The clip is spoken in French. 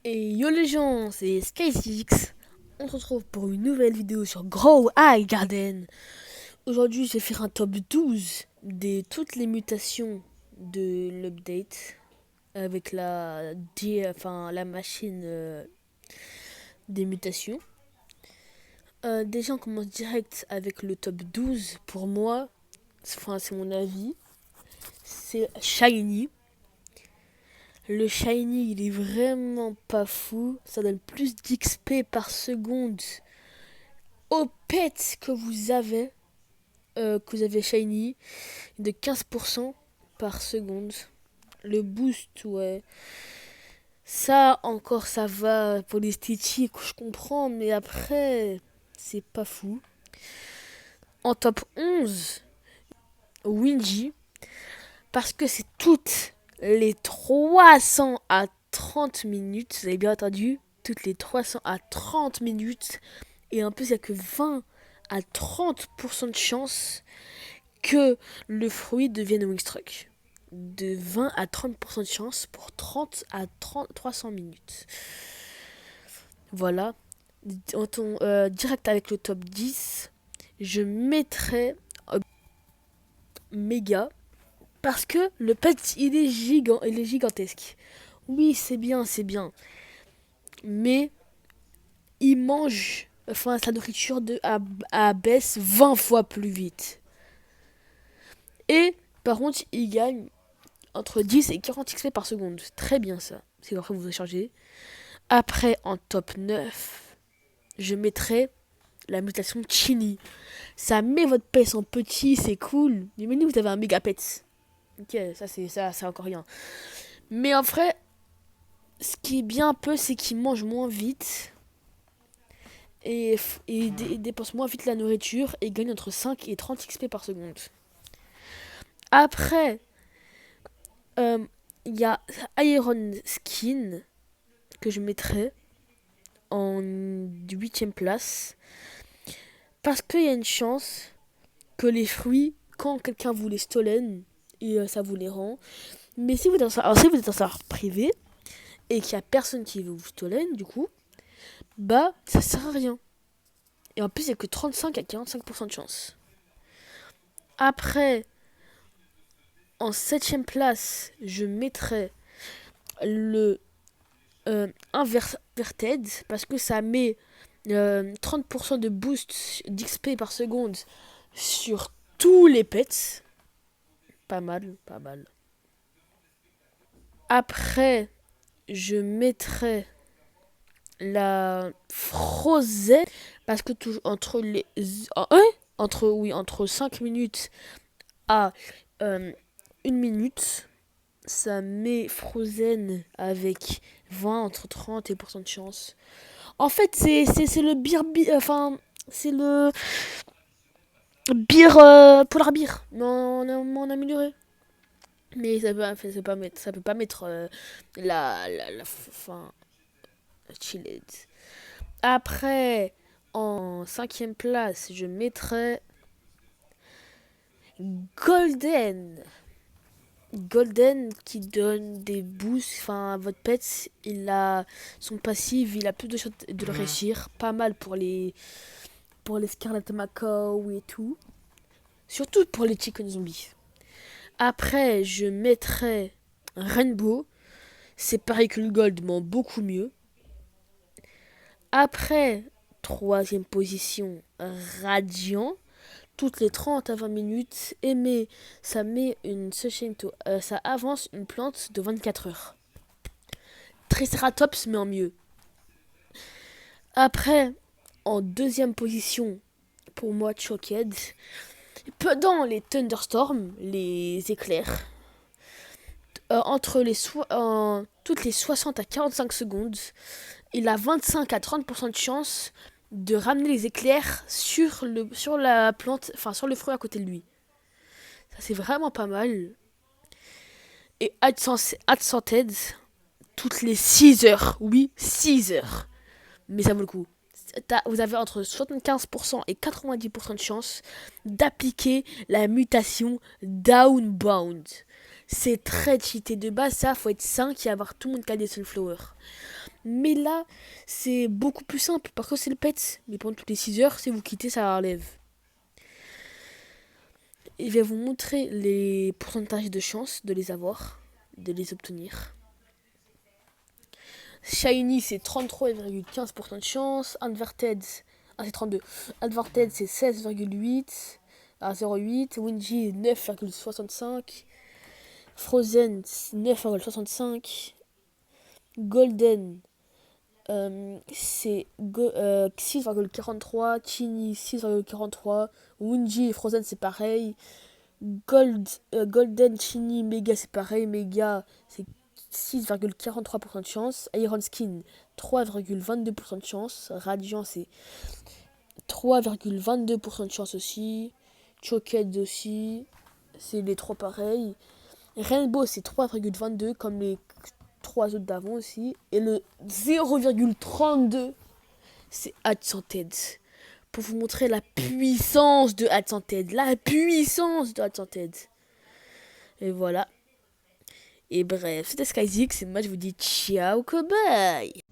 Et yo les gens, c'est Sky6. On se retrouve pour une nouvelle vidéo sur Grow High Garden. Aujourd'hui, je vais faire un top 12 de toutes les mutations de l'update avec la machine des mutations. Déjà, on commence direct avec le top 12. Pour moi, c'est mon avis, c'est Shiny. Le Shiny, il est vraiment pas fou. Ça donne plus d'XP par seconde au pet que vous avez Shiny, de 15% par seconde. Le boost, ouais. Ça, encore, ça va pour l'esthétique, je comprends, mais après, c'est pas fou. En top 11, Wingy, parce que c'est toutes les 300 à 30 minutes, vous avez bien entendu, toutes les 300 à 30 minutes, et en plus, il n'y a que 20 à 30% de chance que le fruit devienne Wingstruck. De 20 à 30% de chance pour 30 à 300 minutes. Voilà. Direct avec le top 10, je mettrais méga parce que le pet il est gigantesque. Oui, c'est bien, c'est bien. Mais il mange sa nourriture à baisse 20 fois plus vite. Et par contre, il gagne entre 10 et 40 XP par seconde. Très bien ça. C'est après vous échangez. Après, en top 9, je mettrai la mutation Chini. Ça met votre pet en petit, c'est cool. Imaginez vous avez un méga pet. Ok, ça, c'est encore rien. Mais en vrai, ce qui est bien un peu, c'est qu'il mange moins vite. Et dépense moins vite la nourriture et gagne entre 5 et 30 XP par seconde. Après, il y a Iron Skin que je mettrais en 8ème place. Parce qu'il y a une chance que les fruits, quand quelqu'un vous les stolen, et ça vous les rend. Mais si vous êtes si vous êtes en serveur privé, et qu'il n'y a personne qui veut vous stolen, du coup, bah, ça sert à rien. Et en plus, il n'y a que 35 à 45% de chance. Après, en 7ème place, je mettrais le Inverted, parce que ça met 30% de boost d'XP par seconde sur tous les pets. Pas mal, pas mal. Après, je mettrais la Frozen, parce que entre 5 minutes à 1 minute, ça met Frozen avec 20 entre 30 et % de chance. En fait, c'est le enfin, c'est le Polar Beer, mais en amélioré. Mais ça peut pas mettre fin, chilled. Après, en 5ème place, je mettrais Golden. Golden qui donne des boosts. Enfin, votre pet, il a son passif, il a plus de chances de le réussir. Pas mal pour les Scarlet Macaw et tout. Surtout pour les chicken zombies. Après, je mettrais Rainbow. C'est pareil que le Gold, mais en beaucoup mieux. Après, 3ème position, Radiant. Toutes les 30 à 20 minutes. Et ça met ça avance une plante de 24 heures. Triceratops, mais en mieux. Après, en 2ème position, pour moi, Choked. Pendant les thunderstorms, les éclairs, toutes les 60 à 45 secondes, il a 25 à 30% de chance de ramener les éclairs sur la plante, enfin sur le fruit à côté de lui. Ça c'est vraiment pas mal. Et Adsented, toutes les 6 heures, oui, 6 heures. Mais ça vaut le coup. Vous avez entre 75% et 90% de chance d'appliquer la mutation Downbound. C'est très cheaté de base, ça, faut être 5 et avoir tout le monde qui a des Sunflower. Mais là, c'est beaucoup plus simple parce que c'est le pet. Mais pendant toutes les 6 heures, si vous quittez, ça relève. Et je vais vous montrer les pourcentages de chances de les avoir, de les obtenir. Shiny, c'est 33,15% de chance. Inverted, c'est 32. Inverted, c'est 16,8 à 0,8. Wingy, 9,65. Frozen, 9,65. Golden, c'est 6,43. Chini, 6,43. Wingy et Frozen, c'est pareil. Golden, Chini, Mega, c'est pareil. Mega, c'est 6,43% de chance. Iron Skin, 3,22% de chance. Radiant, c'est 3,22% de chance aussi. Choked aussi. C'est les trois pareils. Rainbow, c'est 3,22 comme les trois autres d'avant aussi. Et le 0,32, c'est Enchanted. Pour vous montrer la puissance de Enchanted. La puissance de Enchanted. Et voilà. Et bref, c'était SkyZix et moi je vous dis ciao cobaye.